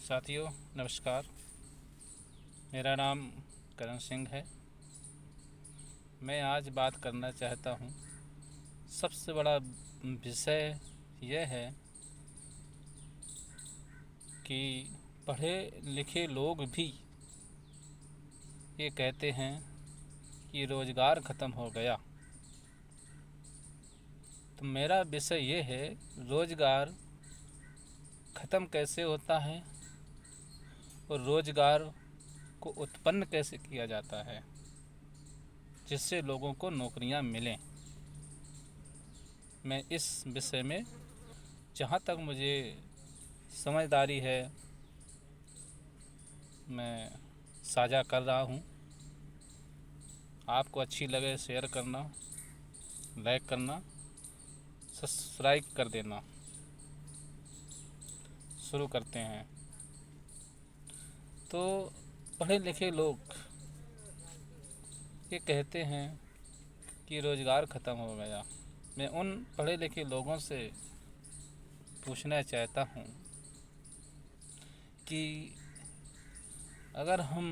साथियों नमस्कार। मेरा नाम करण सिंह है। मैं आज बात करना चाहता हूँ। सबसे बड़ा विषय यह है कि पढ़े लिखे लोग भी ये कहते हैं कि रोज़गार ख़त्म हो गया। तो मेरा विषय ये है, रोज़गार ख़त्म कैसे होता है और रोज़गार को उत्पन्न कैसे किया जाता है जिससे लोगों को नौकरियां मिलें। मैं इस विषय में जहाँ तक मुझे समझदारी है मैं साझा कर रहा हूँ। आपको अच्छी लगे शेयर करना, लाइक करना, सब्सक्राइब कर देना। शुरू करते हैं। तो पढ़े लिखे लोग ये कहते हैं कि रोज़गार ख़त्म हो गया। मैं उन पढ़े लिखे लोगों से पूछना चाहता हूँ कि अगर हम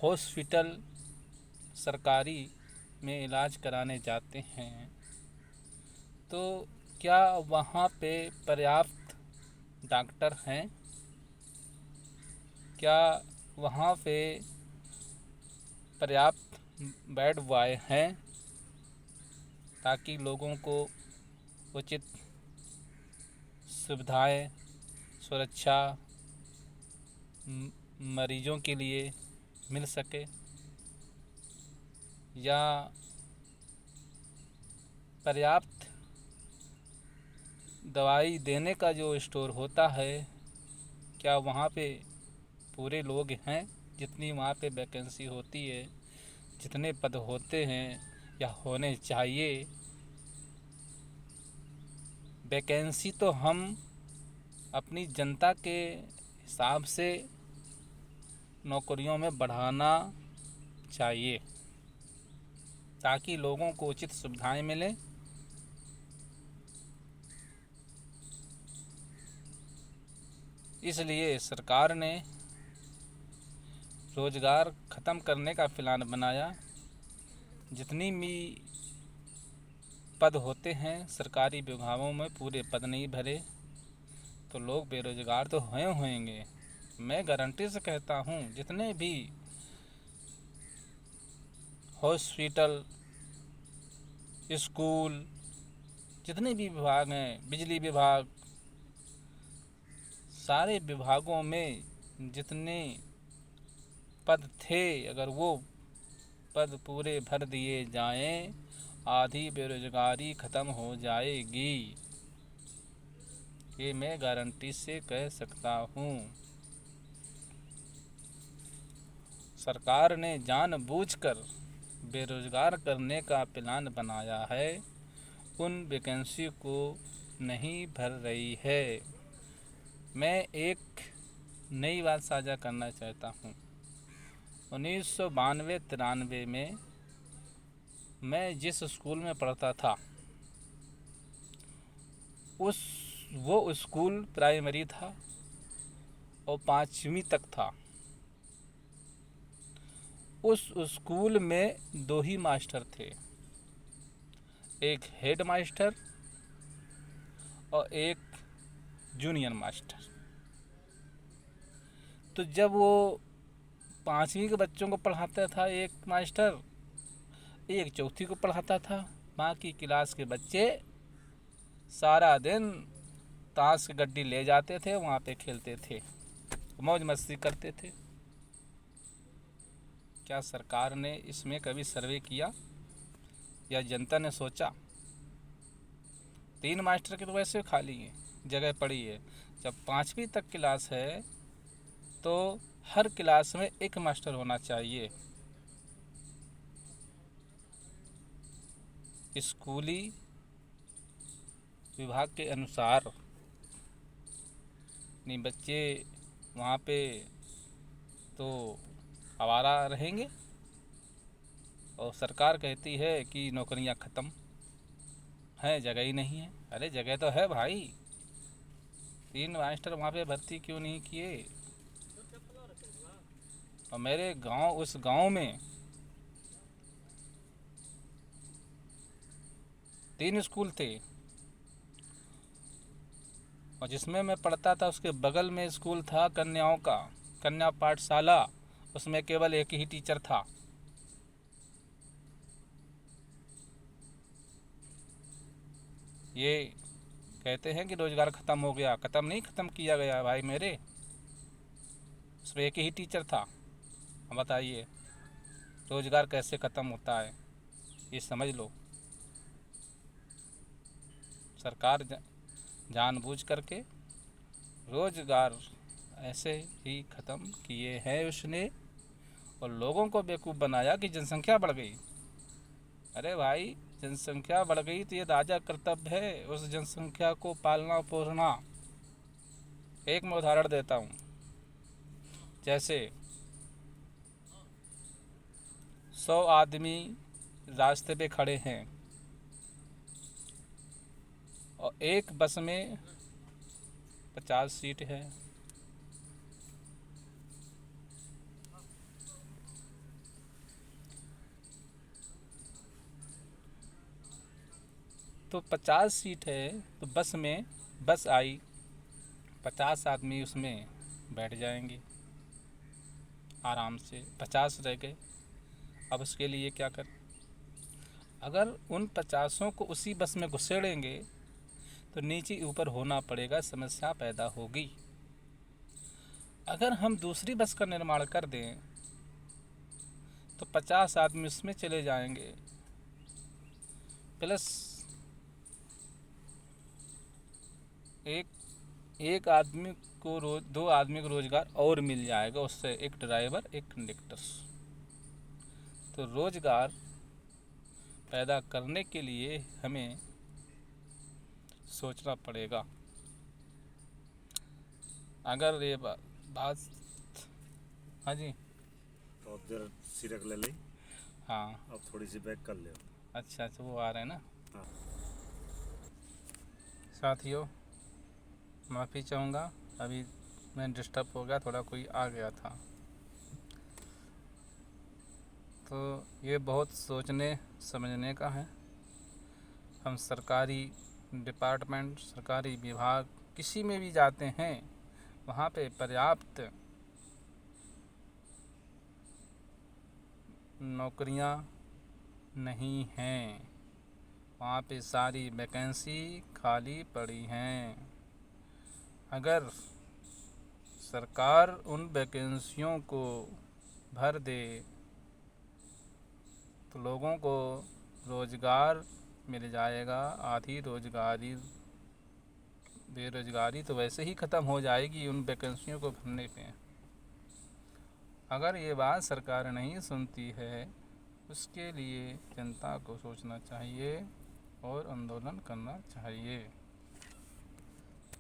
हॉस्पिटल सरकारी में इलाज कराने जाते हैं तो क्या वहाँ पे पर्याप्त डॉक्टर हैं? क्या वहाँ पे पर्याप्त बेड बॉय हैं ताकि लोगों को उचित सुविधाएं, सुरक्षा मरीजों के लिए मिल सके? या पर्याप्त दवाई देने का जो स्टोर होता है, क्या वहाँ पे पूरे लोग हैं? जितनी वहाँ पे वैकेंसी होती है, जितने पद होते हैं या होने चाहिए, वैकेंसी तो हम अपनी जनता के हिसाब से नौकरियों में बढ़ाना चाहिए ताकि लोगों को उचित सुविधाएं मिलें। इसलिए सरकार ने रोज़गार ख़त्म करने का प्लान बनाया। जितनी भी पद होते हैं सरकारी विभागों में, पूरे पद नहीं भरे तो लोग बेरोज़गार तो होंगे। मैं गारंटी से कहता हूँ, जितने भी हॉस्पिटल, स्कूल, जितने भी विभाग हैं, बिजली विभाग, सारे विभागों में जितने पद थे, अगर वो पद पूरे भर दिए जाएं, आधी बेरोजगारी ख़त्म हो जाएगी। ये मैं गारंटी से कह सकता हूँ। सरकार ने जानबूझकर बेरोजगार करने का प्लान बनाया है, उन वैकेंसी को नहीं भर रही है। मैं एक नई बात साझा करना चाहता हूँ। 1992-93 में मैं जिस स्कूल में पढ़ता था, वो स्कूल प्राइमरी था और 5वीं तक था। उस स्कूल में 2 ही मास्टर थे, एक हेड मास्टर और एक जूनियर मास्टर। तो जब वो 5वीं के बच्चों को पढ़ाता था एक मास्टर, एक चौथी को पढ़ाता था, बाकी क्लास के बच्चे सारा दिन ताश की गड्डी ले जाते थे, वहाँ पे खेलते थे, मौज मस्ती करते थे। क्या सरकार ने इसमें कभी सर्वे किया या जनता ने सोचा? 3 मास्टर की तो वैसे खाली है, जगह पड़ी है। जब 5वीं तक क्लास है तो हर क्लास में एक मास्टर होना चाहिए। स्कूली विभाग के अनुसार नहीं, बच्चे वहाँ पे तो आवारा रहेंगे और सरकार कहती है कि नौकरियाँ ख़त्म हैं, जगह ही नहीं है। अरे जगह तो है भाई, 3 मास्टर वहाँ पे भर्ती क्यों नहीं किए? और मेरे गांव, उस गांव में 3 स्कूल थे, और जिसमें मैं पढ़ता था उसके बगल में स्कूल था कन्याओं का, कन्या पाठशाला। उसमें केवल एक ही टीचर था। ये कहते हैं कि रोजगार ख़त्म हो गया, ख़त्म नहीं, ख़त्म किया गया भाई मेरे। उसमें एक ही टीचर था। अब बताइए रोजगार कैसे ख़त्म होता है, ये समझ लो। सरकार जानबूझ करके रोजगार ऐसे ही ख़त्म किए हैं उसने, और लोगों को बेवकूफ़ बनाया कि जनसंख्या बढ़ गई। अरे भाई, जनसंख्या बढ़ गई तो ये राजा कर्तव्य है उस जनसंख्या को पालना पोसना। एक मैं उदाहरण देता हूँ। जैसे 100 आदमी रास्ते पे खड़े हैं और एक बस में 50 सीट है, तो 50 सीट है तो बस आई, 50 आदमी उसमें बैठ जाएंगे आराम से, 50 रह गए। अब उसके लिए क्या करें? अगर उन 50 को उसी बस में घुसेड़ेंगे तो नीचे ऊपर होना पड़ेगा, समस्या पैदा होगी। अगर हम दूसरी बस का निर्माण कर दें तो 50 आदमी उसमें चले जाएंगे, प्लस एक आदमी को 2 आदमी को रोजगार और मिल जाएगा उससे, एक ड्राइवर एक कंडक्टर। तो रोजगार पैदा करने के लिए हमें सोचना पड़ेगा। अगर ये बात, हाँ जी, तो उधर सिरक ले ली। हाँ, अब थोड़ी सी बैक कर ले। अच्छा अच्छा, वो आ रहे हैं ना। हाँ। साथियों, माफ़ी चाहूँगा, अभी मैं डिस्टर्ब हो गया, थोड़ा कोई आ गया था। तो ये बहुत सोचने समझने का है। हम सरकारी डिपार्टमेंट, सरकारी विभाग किसी में भी जाते हैं, वहाँ पे पर्याप्त नौकरियाँ नहीं हैं, वहाँ पे सारी वैकेंसी खाली पड़ी हैं। अगर सरकार उन वैकेंसियों को भर दे तो लोगों को रोज़गार मिल जाएगा। आधी बेरोज़गारी तो वैसे ही ख़त्म हो जाएगी उन वैकेंसियों को भरने पे। अगर ये बात सरकार नहीं सुनती है, उसके लिए जनता को सोचना चाहिए और आंदोलन करना चाहिए।